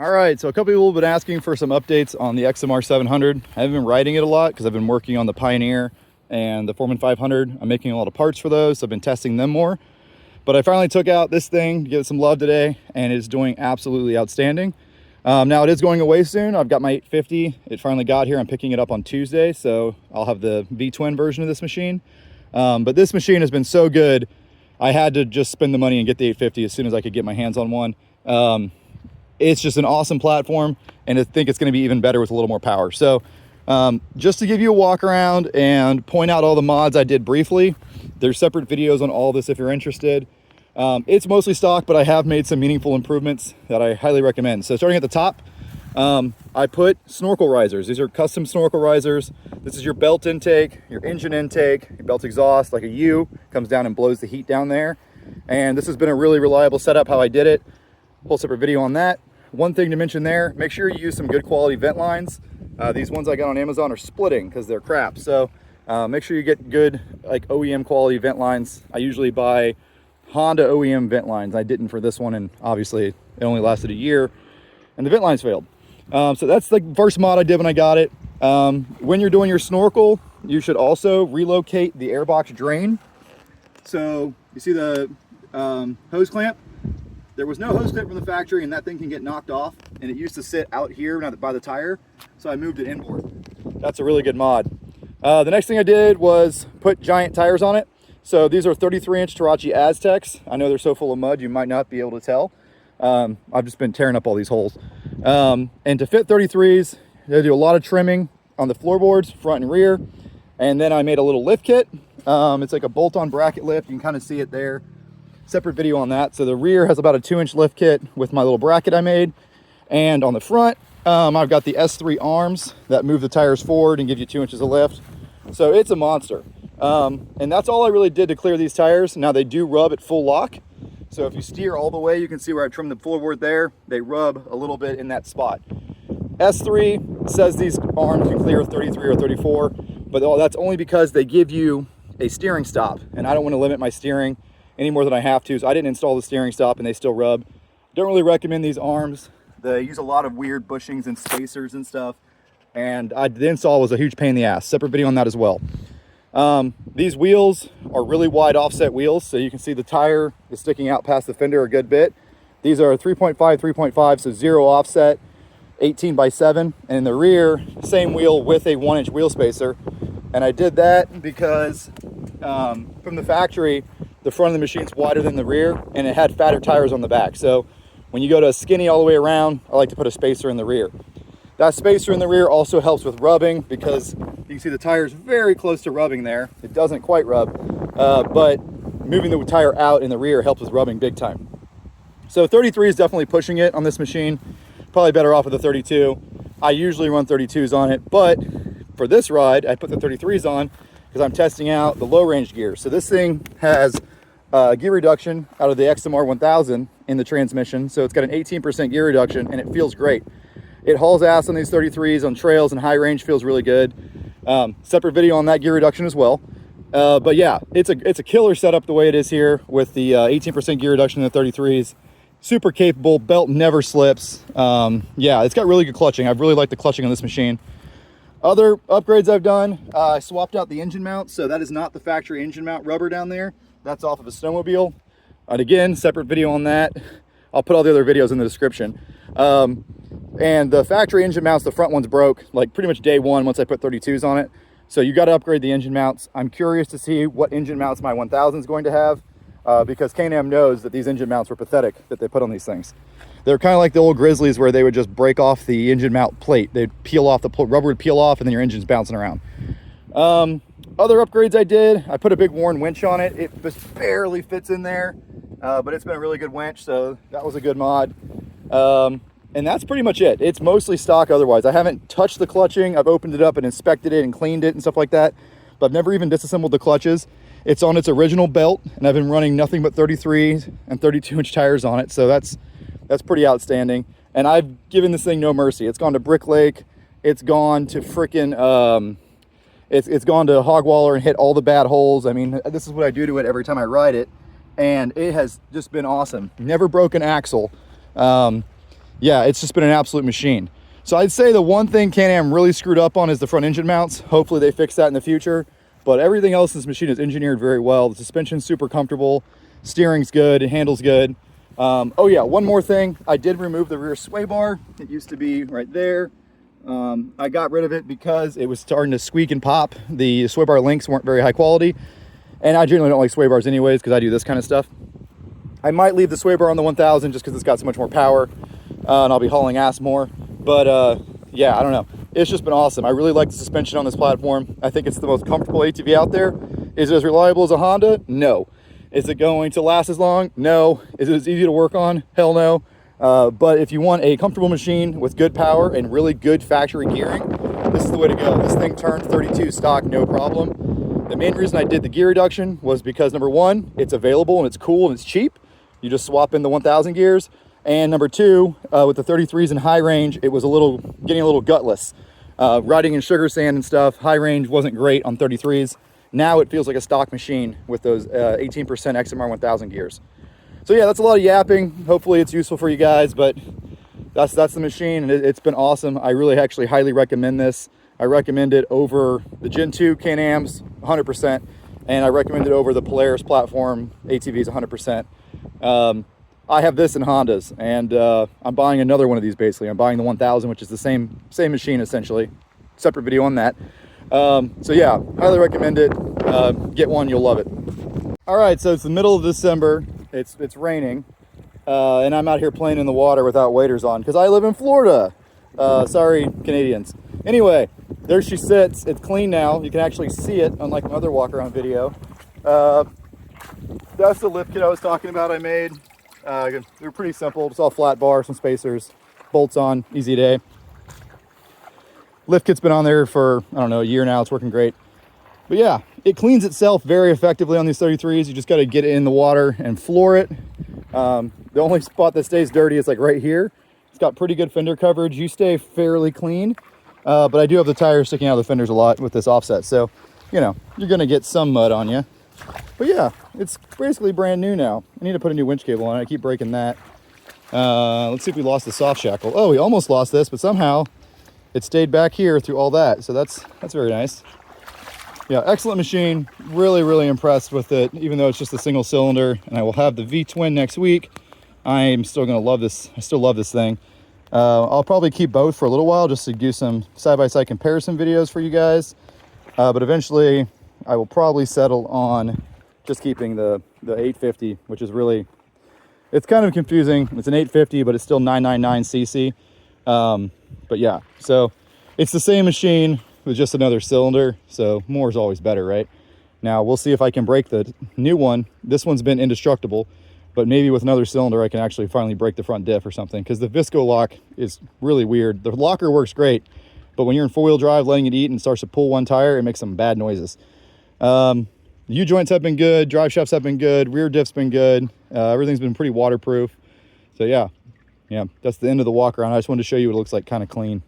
All right, so a couple people have been asking for some updates on the XMR700. I haven't been riding it a lot because I've been working on the Pioneer and the Foreman 500. I'm making a lot of parts for those, so I've been testing them more. But I finally took out this thing to give it some love today, and it's doing absolutely outstanding. Now it is going away soon. I've got my 850. It finally got here. I'm picking it up on Tuesday, so I'll have the V-twin version of this machine. But this machine has been so good, I had to just spend the money and get the 850 as soon as I could get my hands on one. It's just an awesome platform, and I think it's going to be even better with a little more power. So just to give you a walk around and point out all the mods I did briefly, there's separate videos on all this if you're interested. It's mostly stock, but I have made some meaningful improvements that I highly recommend. So starting at the top, I put snorkel risers. These are custom snorkel risers. This is your belt intake, your engine intake, your belt exhaust, like a U, comes down and blows the heat down there. And this has been a really reliable setup how I did it. Whole separate video on that. One thing to mention there, make sure you use some good quality vent lines. These ones I got on Amazon are splitting because they're crap. So make sure you get good like OEM quality vent lines. I usually buy Honda OEM vent lines. I didn't for this one, and obviously it only lasted a year and the vent lines failed. So that's the first mod I did when I got it. When you're doing your snorkel, you should also relocate the airbox drain. So you see the hose clamp? There was no hose clip from the factory, and that thing can get knocked off, and it used to sit out here by the tire, so I moved it inboard. That's a really good mod. The next thing I did was put giant tires on it. So these are 33-inch Tarachi Aztecs. I know they're so full of mud you might not be able to tell. I've just been tearing up all these holes. And to fit 33s, they do a lot of trimming on the floorboards, front and rear. And then I made a little lift kit. It's like a bolt-on bracket lift. You can kind of see it there. Separate video on that. So the rear has about a 2-inch lift kit with my little bracket I made. And on the front, I've got the S3 arms that move the tires forward and give you 2 inches of lift. So it's a monster. And that's all I really did to clear these tires. Now they do rub at full lock. So if you steer all the way, you can see where I trimmed the floorboard there. They rub a little bit in that spot. S3 says these arms can clear 33 or 34, but that's only because they give you a steering stop. And I don't want to limit my steering any more than I have to, so I didn't install the steering stop and they still rub. Don't really recommend these arms. They use a lot of weird bushings and spacers and stuff, and the install was a huge pain in the ass. Separate video on that as well. These wheels are really wide offset wheels, so you can see the tire is sticking out past the fender a good bit. These are 3.5, 3.5, so 0 offset, 18x7, and in the rear, same wheel with a 1-inch wheel spacer. And I did that because from the factory, the front of the machine's wider than the rear, and it had fatter tires on the back. So when you go to a skinny all the way around, I like to put a spacer in the rear. That spacer in the rear also helps with rubbing because you can see the tire's very close to rubbing there. It doesn't quite rub, but moving the tire out in the rear helps with rubbing big time. So 33 is definitely pushing it on this machine. Probably better off with the 32. I usually run 32s on it, but for this ride, I put the 33s on because I'm testing out the low range gear. So this thing has gear reduction out of the XMR700 in the transmission. So it's got an 18% gear reduction and it feels great. It hauls ass on these 33s on trails and high range, feels really good. Separate video on that gear reduction as well. But yeah, it's a killer setup the way it is here with the 18% gear reduction in the 33s. Super capable, belt never slips. Yeah, it's got really good clutching. I've really liked the clutching on this machine. Other upgrades I've done, I swapped out the engine mount. So that is not the factory engine mount rubber down there. That's off of a snowmobile. And again, separate video on that. I'll put all the other videos in the description. And the factory engine mounts, the front ones broke like pretty much day one once I put 32s on it. So you got to upgrade the engine mounts. I'm curious to see what engine mounts my 1000 is going to have because K&M knows that these engine mounts were pathetic that they put on these things. They're kind of like the old Grizzlies where they would just break off the engine mount plate. They'd peel off, the rubber would peel off, and then your engine's bouncing around. Other upgrades I did, I put a big Warn winch on it. It just barely fits in there, but it's been a really good winch, so that was a good mod. And that's pretty much it. It's mostly stock otherwise. I haven't touched the clutching. I've opened it up and inspected it and cleaned it and stuff like that, but I've never even disassembled the clutches. It's on its original belt, and I've been running nothing but 33 and 32-inch tires on it, so that's pretty outstanding. And I've given this thing no mercy. It's gone to Brick Lake. It's gone to frickin' it's gone to Hogwaller and hit all the bad holes. I mean, this is what I do to it every time I ride it, and it has just been awesome. Never broke an axle. yeah, it's just been an absolute machine. So I'd say the one thing Can-Am really screwed up on is the front engine mounts. Hopefully they fix that in the future. But everything else in this machine is engineered very well. The suspension's super comfortable. Steering's good. It handles good. Oh yeah, one more thing. I did remove the rear sway bar. It used to be right there. I got rid of it because it was starting to squeak and pop. The sway bar links weren't very high quality. And I generally don't like sway bars anyways because I do this kind of stuff. I might leave the sway bar on the 1000 just because it's got so much more power. And I'll be hauling ass more. But yeah, I don't know. It's just been awesome. I really like the suspension on this platform. I think it's the most comfortable ATV out there. Is it as reliable as a Honda? No. Is it going to last as long? No. Is it as easy to work on? Hell no. But if you want a comfortable machine with good power and really good factory gearing, this is the way to go. This thing turned 32 stock, no problem. The main reason I did the gear reduction was because number one, it's available and it's cool and it's cheap. You just swap in the 1000 gears. And number two, with the 33s in high range, it was getting a little gutless. Riding in sugar sand and stuff, high range wasn't great on 33s. Now it feels like a stock machine with those 18% XMR 1000 gears. So yeah, that's a lot of yapping. Hopefully it's useful for you guys, but that's the machine, and it's been awesome. I really actually highly recommend this. I recommend it over the Gen 2 Can-Ams 100%, and I recommend it over the Polaris platform ATVs 100%. I have this in Hondas, and I'm buying another one of these basically. I'm buying the 1000, which is the same machine essentially. Separate video on that. So yeah, highly recommend it. Get one, you'll love it. All right, so it's the middle of December. It's raining, and I'm out here playing in the water without waders on because I live in Florida. Sorry, Canadians. Anyway, there she sits. It's clean now. You can actually see it, unlike my other walk around video. That's the lift kit I was talking about I made. They're pretty simple. It's all flat bar, some spacers, bolts on, easy day. Lift kit's been on there for, I don't know, a year now. It's working great. But yeah, it cleans itself very effectively on these 33s. You just got to get it in the water and floor it. The only spot that stays dirty is like right here. It's got pretty good fender coverage. You stay fairly clean. But I do have the tires sticking out of the fenders a lot with this offset. So, you know, you're going to get some mud on you. But yeah, it's basically brand new now. I need to put a new winch cable on it. I keep breaking that. Let's see if we lost the soft shackle. Oh, we almost lost this, but somehow it stayed back here through all that. So that's very nice. Yeah, excellent machine. Really, really impressed with it, even though it's just a single cylinder. And I will have the V-twin next week. I'm still going to love this. I still love this thing. I'll probably keep both for a little while just to do some side-by-side comparison videos for you guys. But eventually I will probably settle on just keeping the 850, which is really, it's kind of confusing. It's an 850, but it's still 999 cc. But yeah, so it's the same machine with just another cylinder. So more is always better, right? Now we'll see if I can break the new one. This one's been indestructible, but maybe with another cylinder, I can actually finally break the front diff or something, because the Visco lock is really weird. The locker works great, but when you're in four-wheel drive, letting it eat and starts to pull one tire, it makes some bad noises. U-joints have been good, drive shafts have been good, rear diff's been good. Everything's been pretty waterproof. So yeah, that's the end of the walk around. I just wanted to show you what it looks like kind of clean.